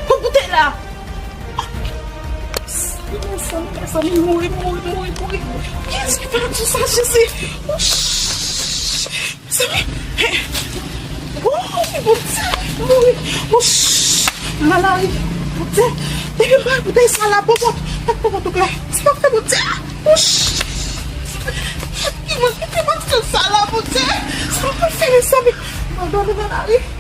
Kung puti na! Sabi, muy. Yes, kita nagsusasya si... Sabi, muy. Malay. Puti. Teka ba, puti, salah po. Takpo ko tukla. Stop ka, puti. Iman, salah, puti. Sabi, sabi. Madonna na nari.